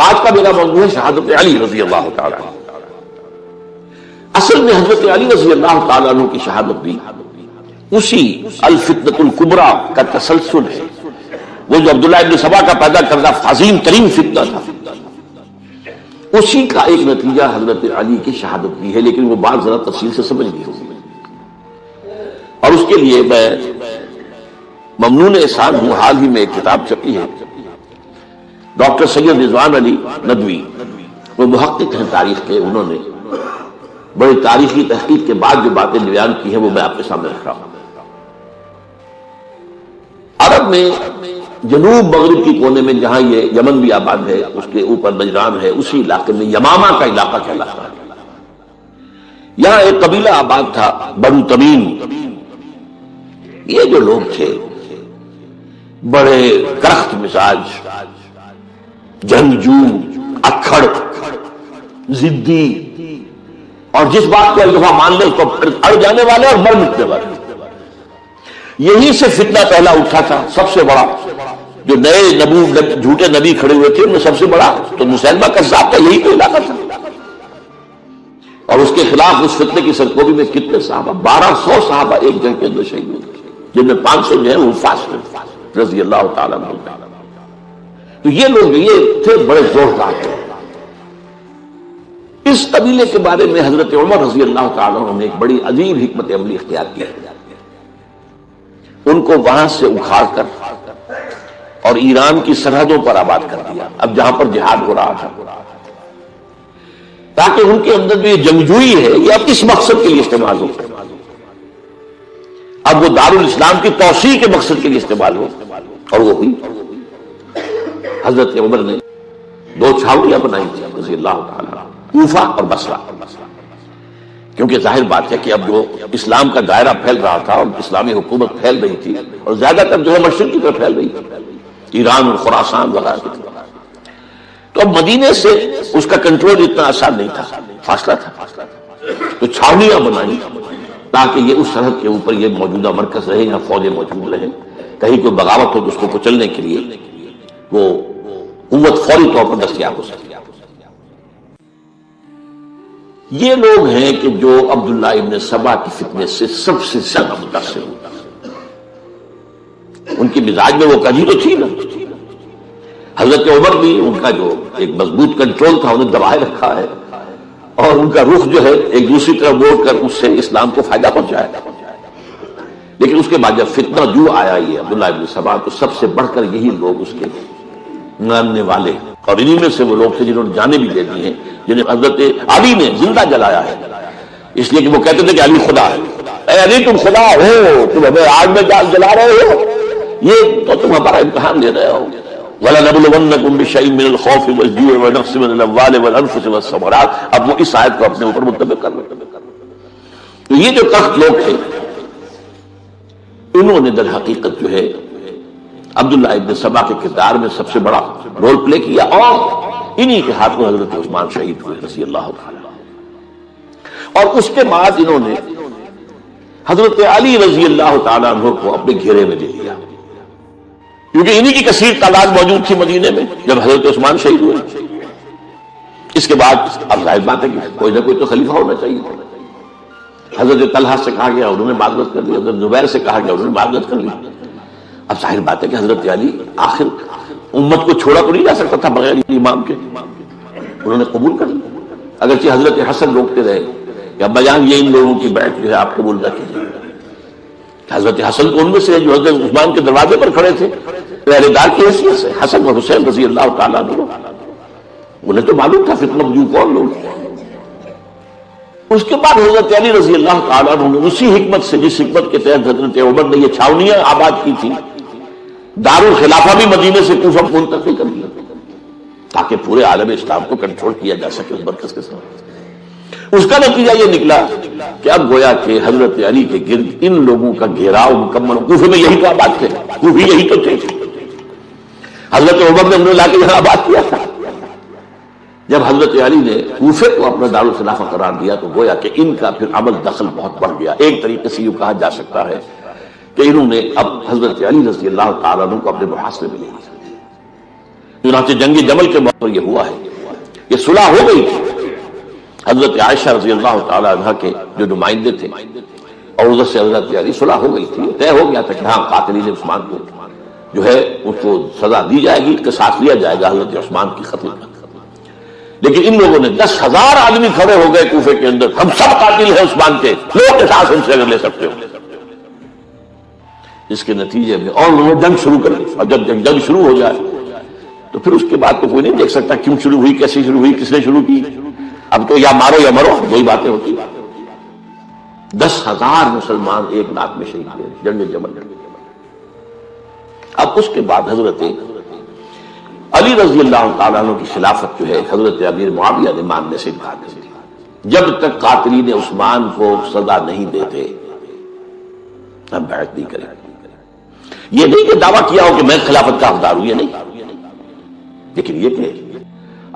آج کا میرا موضوع ہے شہادت علی رضی اللہ تعالیٰ عنہ۔ اصل میں حضرت علی رضی اللہ تعالیٰ عنہ کی شہادت بھی اسی الفتنۃ الکبریٰ کا تسلسل ہے، وہ جو عبداللہ ابن سبا کا پیدا کردہ عظیم ترین فتنہ تھا، اسی کا ایک نتیجہ حضرت علی کی شہادت بھی ہے، لیکن وہ بات ذرا تفصیل سے سمجھنی ہوگی، اور اس کے لیے میں ممنون احسان ہوں۔ حال ہی میں ایک کتاب چھپی ہے، ڈاکٹر سید رضوان علی ندوی، وہ محقق ہیں تاریخ کے، انہوں نے بڑی تاریخی تحقیق کے بعد جو باتیں بیان کی ہیں وہ میں آپ کے سامنے رکھ رہا ہوں۔ عرب میں جنوب مغرب کی کونے میں جہاں یہ یمن بھی آباد ہے، اس کے اوپر نجران ہے، اسی علاقے میں یمامہ کا علاقہ کہلاتا ہے، یہاں ایک قبیلہ آباد تھا بنو تمیم۔ یہ جو لوگ تھے بڑے کرخت مزاج، جنگجو، اکھڑ، ضدی، اور جس بات کو ایک دفعہ مان لے اس کو اڑ جانے والے اور مر مٹنے والے۔ یہی سے فتنہ پہلا اٹھا تھا، سب سے بڑا جو نئے جھوٹے نبی کھڑے ہوئے تھے ان میں سب سے بڑا تو مسلمہ کذاب کا یہی تو علاقہ تھا، اور اس کے خلاف اس فتنے کی سرکوبی میں کتنے صحابہ، 1200 صحابہ ایک جنگ کے اندر شہید ہوئے، جن میں 500 جو ہیں وہ فاسق رضی اللہ تعالیٰ عنہ۔ تو یہ لوگ یہ تھے بڑے زوردار تھے۔ اس قبیلے کے بارے میں حضرت عمر رضی اللہ تعالیٰ عنہ نے ایک بڑی عظیم حکمت عملی اختیار کی، ان کو وہاں سے اکھاڑ کر اور ایران کی سرحدوں پر آباد کر دیا، اب جہاں پر جہاد ہو رہا تھا، تاکہ ان کے اندر جو یہ جنگجوئی ہے یہ اب اس مقصد کے لیے استعمال ہو، اب وہ دارالاسلام کی توسیع کے مقصد کے لیے استعمال ہو، اور وہ ہوئی۔ حضرت عمر نے 2 چھاؤنیاں بنائی تھی رضی اللہ تعالیٰ، کوفہ اور بصرہ، کیونکہ ظاہر بات ہے کہ اب جو اسلام کا دائرہ پھیل رہا تھا اور اسلامی حکومت پھیل رہی تھی، اور زیادہ تر جو ہے مشرق کی طرف پھیل رہی تھی، ایران اور خراسان وغیرہ کی طرف، تو اب مدینے سے اس کا کنٹرول اتنا آسان نہیں تھا، فاصلہ تھا، تو چھاؤنیاں بنائی تاکہ یہ اس سرحد کے اوپر یہ موجودہ مرکز رہے، یہاں فوجیں موجود رہیں، کہیں کوئی بغاوت ہو تو اس کو کچلنے کے لیے وہ قوت فوری طور پر دستیاب ہو سکتی۔ یہ لوگ ہیں کہ جو عبداللہ ابن سبا کی فتنے سے سب سے زیادہ متاثر ہوتا، ان کی مزاج میں وہ کجی تو تھی نا۔ حضرت عمر بھی ان کا جو ایک مضبوط کنٹرول تھا انہیں دبائے رکھا ہے، اور ان کا رخ جو ہے ایک دوسری طرف موڑ کر اس سے اسلام کو فائدہ پہنچایا، لیکن اس کے بعد جب فتنہ جو آیا یہ عبداللہ ابن سبا، تو سب سے بڑھ کر یہی لوگ اس کے ماننے والے، اور انہی میں سے وہ لوگ تھے جنہوں نے جانیں بھی دے دی ہیں، جنہیں حضرت علی نے زندہ جلایا ہے، اس لیے کہ وہ کہتے تھے کہ علی خدا ہے۔ اے علی تم خدا ہو، تم ہمیں آگ میں جلا رہے ہو، یہ تو تم ہمارا امتحان لے رہے ہو۔ وَلَنَبْلُوَنَّكُمْ بِشَيْءٍ مِّنَ الْخَوْفِ وَالْجُوعِ وَنَقْصٍ مِّنَ الْأَمْوَالِ وَالْأَنفُسِ وَالثَّمَرَاتِ۔ اب وہ اس آیت کو اپنے اوپر منطبق کر رہے ہیں۔ تو یہ جو تخت لوگ تھے انہوں نے در حقیقت جو ہے عبداللہ ابن سبا کے کردار میں سب سے بڑا رول پلے کیا، اور انہی کے ہاتھوں حضرت عثمان شہید ہوئے رضی اللہ تعالیٰ، اور اس کے بعد انہوں نے حضرت علی رضی اللہ تعالیٰ عنہ کو اپنے گھیرے میں لے لیا، کیونکہ انہی کی کثیر تعداد موجود تھی مدینے میں جب حضرت عثمان شہید ہوئے۔ اس کے بعد اب ظاہر بات ہے کہ کوئی نہ کوئی تو خلیفہ ہونا چاہیے۔ حضرت طلحہ سے کہا گیا انہوں نے معذرت کر لی، حضرت زبیر سے کہا گیا انہوں نے معذرت کر لی۔ اب ظاہر بات ہے کہ حضرت علی آخر امت کو چھوڑا تو نہیں جا سکتا تھا بغیر امام کے، انہوں نے قبول کر لیا، اگرچہ حضرت حسن روکتے رہے کہ ابا جان یہ ان لوگوں کی بیعت جو ہے آپ قبول نہ کیجیے۔ حضرت حسن تو ان میں سے جو حضرت عثمان کے دروازے پر کھڑے تھے پہرے دار کی حیثیت سے، حسن و حسین رضی اللہ تعالیٰ عنہ، انہیں تو معلوم تھا فتنہ جو کون لوگ ہیں۔ اس کے بعد حضرت علی رضی اللہ تعالیٰ عنہ نے اسی حکمت سے، جس حکمت کے تحت حضرت عمر نے یہ چھاونیاں آباد کی تھی، دارالخلافہ بھی مدینے سے کوفہ منتقل کر دیا تاکہ پورے عالم اسلام کو کنٹرول کیا جا سکے اس مرکز کے ساتھ۔ اس کا نتیجہ یہ نکلا کہ اب گویا کہ حضرت علی کے گرد ان لوگوں کا گھیراؤ مکمل، کوفے میں یہی تو آباد تھے، کوفی یہی تو تھے، حضرت عمر نے انہیں لا کے یہاں آباد کیا تھا۔ جب حضرت علی نے کوفے کو اپنا دارالخلافہ قرار دیا تو گویا کہ ان کا پھر عمل دخل بہت بڑھ گیا۔ ایک طریقے سے یہ کہا جا سکتا ہے کہ انہوں نے اب حضرت علی رضی اللہ تعالیٰ عنہ کو اپنے محاصرے میں لے لیا، چنانچہ جنگ جمل کے موقع پر یہ ہوا ہے، یہ صلح ہو گئی تھی۔ حضرت عائشہ رضی اللہ تعالی عنہ کے جو نمائندے تھے اور ادھر سے حضرت علی، صلح ہو گئی تھی، طے ہو گیا تھا کہ ہاں قاتلین عثمان کو جو ہے اس کو سزا دی جائے گی، قصاص لیا جائے گا حضرت عثمان کی قتل کا۔ لیکن ان لوگوں نے 10,000 آدمی کھڑے ہو گئے کوفے کے اندر، ہم سب قاتل ہیں عثمان کے، لوگ قصاص ان سے اگر لے سکتے ہو۔ اس کے نتیجے میں اور انہوں نے جنگ شروع کر دی، اور جب جنگ شروع ہو جائے تو پھر اس کے بعد تو کوئی نہیں دیکھ سکتا کیوں شروع ہوئی، کیسے شروع ہوئی، کس نے شروع کی۔ اب تو یا مارو یا مرو، وہی باتیں ہوتی۔ 10,000 مسلمان ایک رات میں شہید ہوئے جنگ جمل۔ اب اس کے بعد حضرت علی رضی اللہ تعالیٰ عنہ کی خلافت جو ہے حضرت امیر معاویہ نے ماننے سے انکار کر دیا۔ جب تک قاتلین عثمان کو سزا نہیں دیتے ہم بیعت نہیں کریں۔ یہ نہیں کہ دعویٰ کیا ہو کہ میں خلافت کا حقدار ہوں، یہ نہیں، لیکن یہ کہ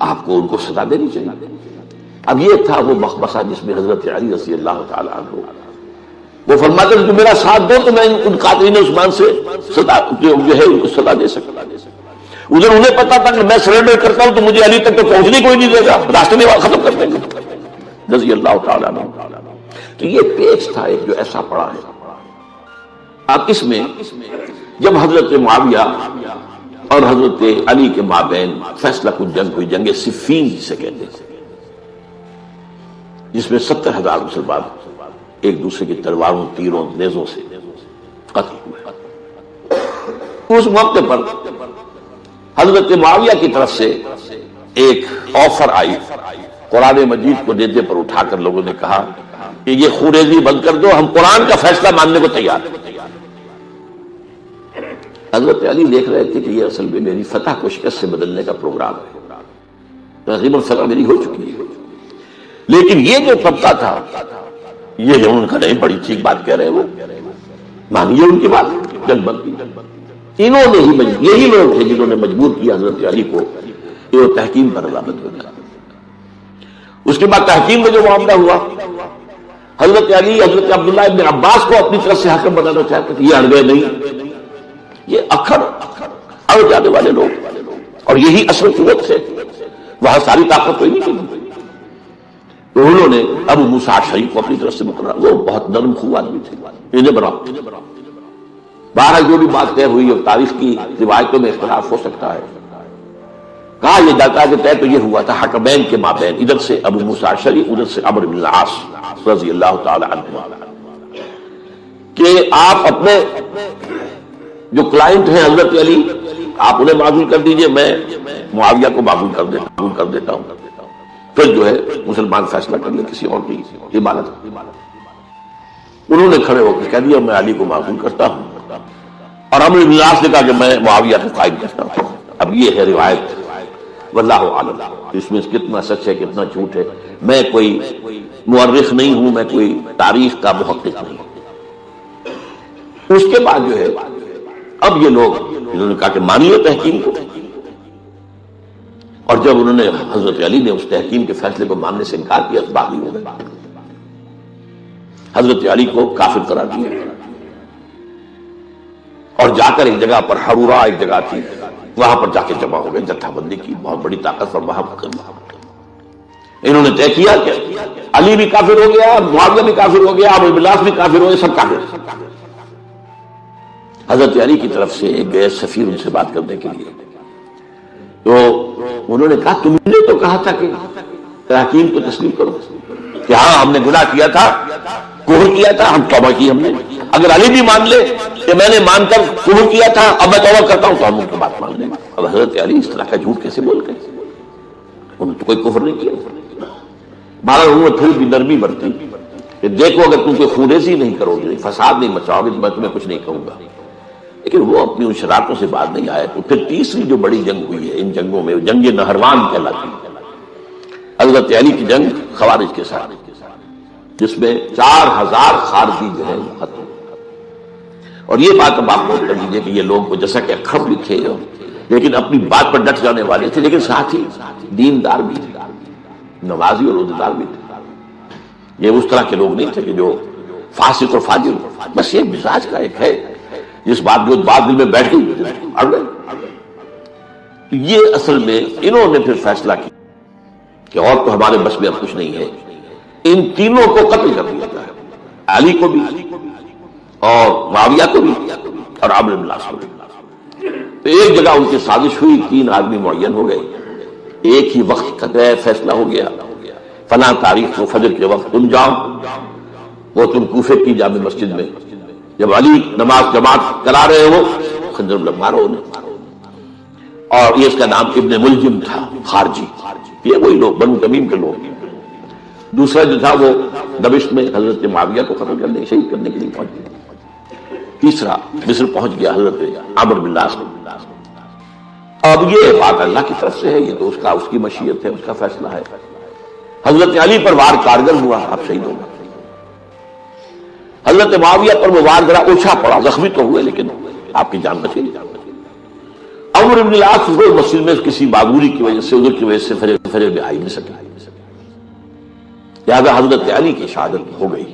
آپ کو ان کو سزا دینی چاہیے۔ اب یہ تھا وہ مخمصہ جس میں حضرت علی رضی اللہ تعالیٰ عنہ وہ فرماتے ہیں کہ میرا ساتھ دو تو میں ان قاتلین عثمان سے سزا جو ہے ان کو سزا دے سکتا۔ ادھر انہیں پتا تھا کہ میں سرنڈر کرتا ہوں تو مجھے علی تک تو پہنچنے کوئی نہیں دے گا، راستے میں ختم کر دیں گے رضی اللہ تعالیٰ عنہ۔ تو یہ پیچ تھا ایک جو ایسا پڑا ہے۔ اب اس میں جب حضرت معاویہ اور حضرت علی کے مابین فیصلہ کن جنگ ہوئی، جنگ صفین جسے کہتے ہیں، جس میں 70,000 مسلمان ایک دوسرے کی تلواروں، تیروں، نیزوں سے قتل ہوئے۔ اس موقع پر حضرت معاویہ کی طرف سے ایک آفر آئی، قرآن مجید کو نیزے پر اٹھا کر لوگوں نے کہا کہ یہ خوریزی بند کر دو، ہم قرآن کا فیصلہ ماننے کو تیار ہیں۔ حضرت علی دیکھ رہے تھے کہ یہ اصل میں میری فتح کو شکست سے بدلنے کا پروگرام ہے، تقریباً فتح میری ہو چکی ہے، لیکن یہ جو طبقہ تھا یہ ان کا نہیں، بڑی ٹھیک بات کہہ رہے ہیں، وہ مانیے ان کی بات، جنگ بند کی۔ انہوں نے ہی یہی لوگ تھے جنہوں نے مجبور کیا حضرت علی کو کہ وہ تحکیم پر رضامند ہو جائے۔ اس کے بعد تحکیم میں جو معاملہ ہوا، حضرت علی حضرت عبداللہ ابن عباس کو اپنی طرف سے حاکم بنانا چاہتے تھے، یہ اڑ گئے نہیں، یہ اڑ جانے والے لوگ، اور یہی اصل قوت ہے، وہاں ساری طاقت کوئی نہیں تھی۔ تو انہوں نے ابو موسیٰ اشعری کو اپنی طرف سے مقرر، وہ بہت نرم خو آدمی تھے، انہیں بناؤ۔ بہرحال جو بھی بات طے ہوئی اور تاریخ کی روایتوں میں اختلاف ہو سکتا ہے، کہا یہ جاتا ہے کہ طے تو یہ ہوا تھا حکمین کے مابین، ادھر سے ابو موسیٰ اشعری، ادھر سے عمرو بن العاص رضی اللہ تعالی عنہ، کہ آپ اپنے جو کلائنٹ ہیں حضرت علی آپ انہیں معزول کر دیجئے، میں معاویہ کو معزول کر دیتا ہوں، پھر جو ہے مسلمان فیصلہ کر لیں کسی اور کی عبادت۔ انہوں نے کھڑے ہو کے کہہ دیا میں علی کو معزول کرتا ہوں، اور عمرو بن العاص نے کہا کہ میں معاویہ کو قائم کرتا ہوں۔ اب یہ ہے روایت، واللہ عالم اس میں کتنا سچ ہے کتنا جھوٹ ہے، میں کوئی مورخ نہیں ہوں، میں کوئی تاریخ کا محقق نہیں ہوں۔ اس کے بعد جو ہے اب یہ لوگ انہوں نے کہا کہ مانیے تحکیم کو، اور جب انہوں نے حضرت علی نے اس تحکیم کے فیصلے کو ماننے سے انکار کیا تو باغی ہو گئے، حضرت علی کو کافر قرار دیا، اور جا کر ایک جگہ پر حرورا ایک جگہ تھی وہاں پر جا کے جمع ہو گئے، جتھا بندی کی بہت بڑی طاقت اور وہاں انہوں نے طے کیا کہ علی بھی کافر ہو گیا، معاویہ بھی کافر ہو گیا، عمرو بن العاص بھی کافر ہو گئے، سب کافر۔ حضرت علی کی طرف سے ایک گئے سفیر ان سے بات کرنے کے لیے، تو انہوں نے کہا تم نے تو کہا تھا کہ تحکیم کو تسلیم کرو، کہ ہاں ہم نے گناہ کیا تھا، کفر کیا تھا، ہم توبہ کی ہم نے، اگر علی بھی مان لے کہ میں نے مان کر کفر کیا تھا اب میں توبہ کرتا ہوں تو ہم ان کی بات مان لیں۔ اب حضرت علی اس طرح کا جھوٹ کیسے بول گئے، انہوں نے تو کوئی کفر نہیں کیا۔ بہرحال انہوں نے پھر بھی نرمی برتی کہ دیکھو اگر تم کوئی خوریزی نہیں کرو گے، فساد نہیں مچاؤ گے تو میں تمہیں کچھ نہیں کہوں گا، لیکن وہ اپنی ان شرارتوں سے باز نہیں آئے۔ تو پھر تیسری جو بڑی جنگ ہوئی ہے ان جنگوں میں، جنگ نہروان کہلاتی ہے، حضرت علی کی جنگ خوارج کے ساتھ، جس میں 4,000 خارجی جو ہے ختم۔ اور یہ بات اب آپ نوٹ کر لیجیے کہ یہ لوگ جیسا کہ اکھڑ لکھے لیکن اپنی بات پر ڈٹ جانے والے تھے، لیکن ساتھ ہی دیندار بھی تھے، نمازی اور روزدار بھی تھے۔ یہ اس طرح کے لوگ نہیں تھے کہ جو فاسق اور فاجر، بس یہ مزاج کا ایک ہے جس بات دل میں بیٹھ گئی اڑ گئی۔ یہ اصل میں انہوں نے پھر فیصلہ کیا کہ اور تو ہمارے بس میں اب کچھ نہیں ہے، ان تینوں کو قتل کر دیا جائے، علی کو بھی اور معاویہ کو بھی اور عمرو بن العاص کو بھی۔ تو ایک جگہ ان کی سازش ہوئی، 3 آدمی معین ہو گئے، ایک ہی وقت کا فیصلہ ہو گیا، فلاں تاریخ کو فجر کے وقت تم جاؤ، وہ تم کوفے کی جامع مسجد میں جب علی نماز جماعت کرا رہے ہو خنجر میں مارو انہیں۔ اور یہ اس کا نام ابن ملجم تھا، خارجی، یہ وہی لوگ بنو تمیم کے لوگ۔ دوسرا جو تھا وہ دمشق میں حضرت معاویہ کو قتل کرنے شہید کرنے کے لیے پہنچ گیا۔ تیسرا مصر پہنچ گیا حضرت عمرو بن العاص۔ اب یہ بات اللہ کی طرف سے ہے، یہ تو اس کی مشیت ہے، اس کا فیصلہ ہے۔ حضرت علی پر وار کارگر ہوا، آپ شہید ہو گئے۔ حضرت معاویہ پر وہ وار ذرا اوچھا پڑا، زخمی تو ہوئے لیکن آپ کی جان بچی۔ عمرو بن العاص وہ مسجد میں کسی معذوری کی وجہ سے، عذر کی وجہ سے فجر میں آئی نہیں سکے، لہذا حضرت علی کی شہادت ہو گئی۔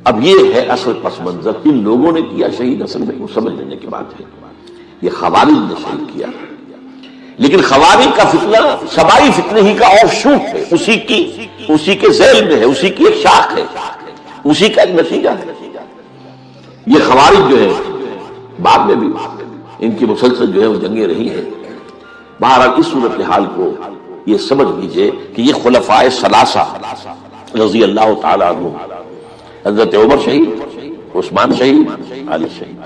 اب یہ ہے اصل پس منظر، ان لوگوں نے کیا شہید، اصل میں وہ سمجھ لینے کی بات ہے، یہ خوارج نے شہید کیا، لیکن خوارج کا فتنہ سبائی فتنے ہی کا آف شوٹ ہے، اسی کے ذیل میں ہے، اسی کی ایک شاخ ہے، اسی کا ایک نتیجہ ہے۔ یہ خوارج جو ہے بعد میں بھی ان کی مسلسل جو ہے وہ جنگیں رہی ہیں۔ بہرحال اس صورتحال کو یہ سمجھ لیجئے کہ یہ خلفائے ثلاثہ رضی اللہ تعالی عنہ، حضرت عمر شہید، عثمان شہید، علی شہید۔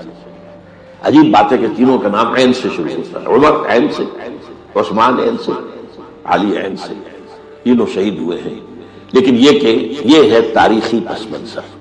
عجیب بات ہے کہ تینوں کا نام عین سے شروع ہوتا ہے، عمر عین سے، عثمان عین سے، علی عین سے، تینوں شہید ہوئے ہیں۔ لیکن یہ کہ یہ ہے تاریخی پس منظر۔